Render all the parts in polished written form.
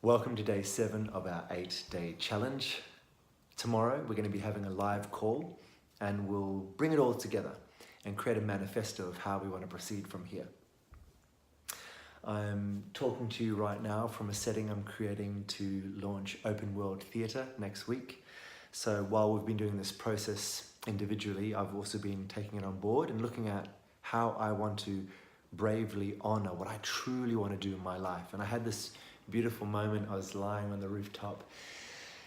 Welcome to day 7 of our 8-day challenge. Tomorrow we're going to be having a live call and we'll bring it all together and create a manifesto of how we want to proceed from here. I'm talking to you right now from a setting I'm creating to launch Open World Theatre next week. So while we've been doing this process individually, I've also been taking it on board and looking at how I want to bravely honor what I truly want to do in my life. And I had this beautiful moment. I was lying on the rooftop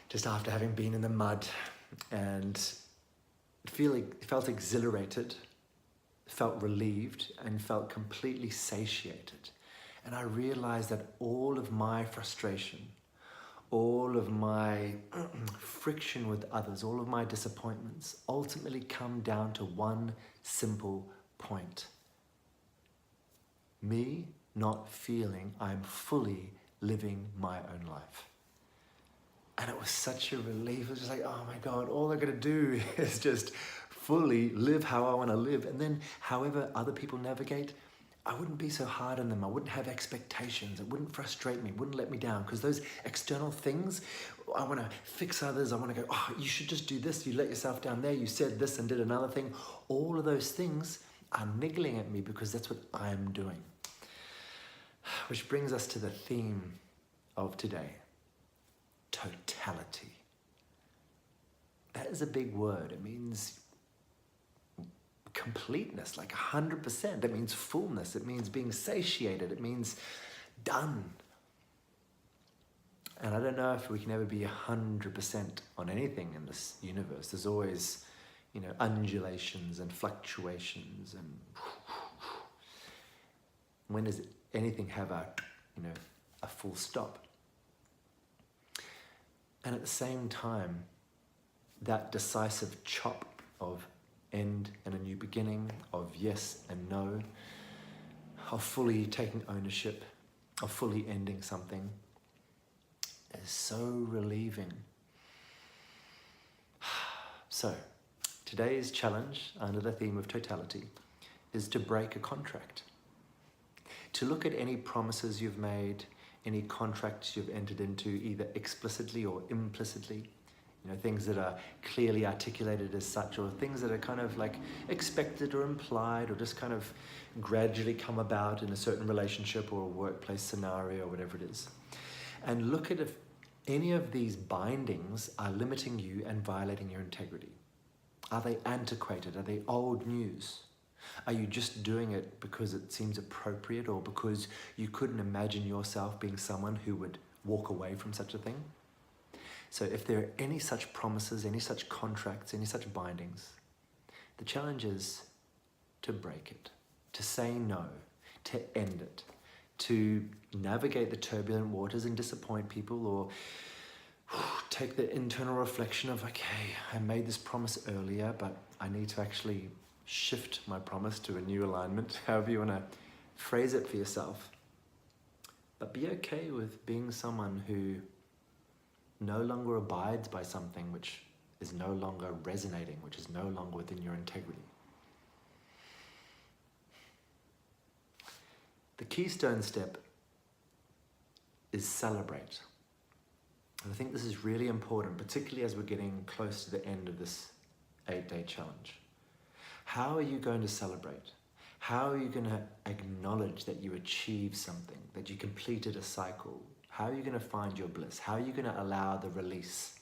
just after having been in the mud and felt exhilarated, felt relieved, and felt completely satiated. And I realized that all of my frustration, all of my friction with others, all of my disappointments ultimately come down to one simple point. Me not feeling I'm fully living my own life. And it was such a relief. It was just like, oh my God, all I gotta do is just fully live how I wanna live. And then however other people navigate, I wouldn't be so hard on them. I wouldn't have expectations. It wouldn't frustrate me, wouldn't let me down. Because those external things, I wanna fix others. I wanna go, oh, you should just do this. You let yourself down there. You said this and did another thing. All of those things are niggling at me because that's what I'm doing. Which brings us to the theme of today, totality. That is a big word. It means completeness, like 100%. It means fullness. It means being satiated. It means done. And I don't know if we can ever be 100% on anything in this universe. There's always, undulations and fluctuations, and when does anything have a full stop? And at the same time, that decisive chop of end and a new beginning, of yes and no, of fully taking ownership, of fully ending something, is so relieving. So, today's challenge under the theme of totality is to break a contract. To look at any promises you've made, any contracts you've entered into, either explicitly or implicitly, things that are clearly articulated as such, or things that are kind of like expected or implied, or just kind of gradually come about in a certain relationship or a workplace scenario, or whatever it is. And look at if any of these bindings are limiting you and violating your integrity. Are they antiquated? Are they old news? Are you just doing it because it seems appropriate, or because you couldn't imagine yourself being someone who would walk away from such a thing? So if there are any such promises, any such contracts, any such bindings, the challenge is to break it, to say no, to end it, to navigate the turbulent waters and disappoint people, or take the internal reflection of, okay, I made this promise earlier, but I need to actually shift my promise to a new alignment, however you want to phrase it for yourself. But be okay with being someone who no longer abides by something which is no longer resonating, which is no longer within your integrity. The Keystone step is celebrate. And I think this is really important, particularly as we're getting close to the end of this 8-day challenge. How are you going to celebrate? How are you going to acknowledge that you achieved something, that you completed a cycle? How are you going to find your bliss? How are you going to allow the release?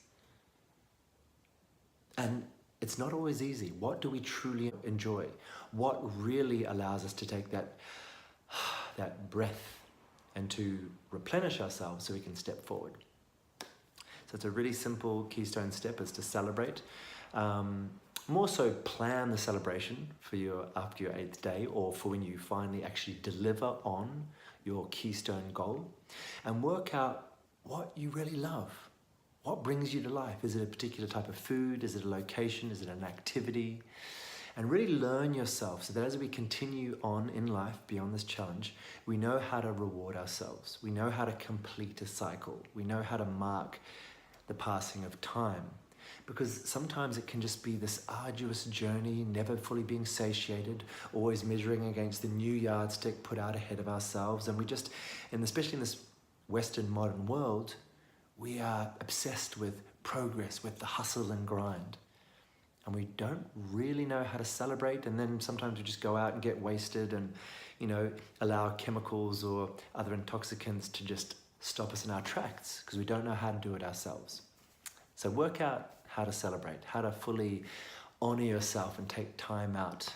And it's not always easy. What do we truly enjoy? What really allows us to take that breath and to replenish ourselves so we can step forward? So it's a really simple Keystone step, is to celebrate. More so plan the celebration for after your 8th day, or for when you finally actually deliver on your Keystone goal, and work out what you really love. What brings you to life? Is it a particular type of food? Is it a location? Is it an activity? And really learn yourself so that as we continue on in life beyond this challenge, we know how to reward ourselves. We know how to complete a cycle. We know how to mark the passing of time. Because sometimes it can just be this arduous journey, never fully being satiated, always measuring against the new yardstick put out ahead of ourselves. And we just, and especially in this Western modern world, we are obsessed with progress, with the hustle and grind. And we don't really know how to celebrate, and then sometimes we just go out and get wasted and, allow chemicals or other intoxicants to just stop us in our tracks because we don't know how to do it ourselves. So work out how to celebrate, how to fully honor yourself and take time out.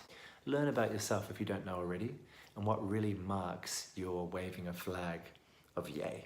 Learn about yourself if you don't know already, and what really marks your waving a flag of yay.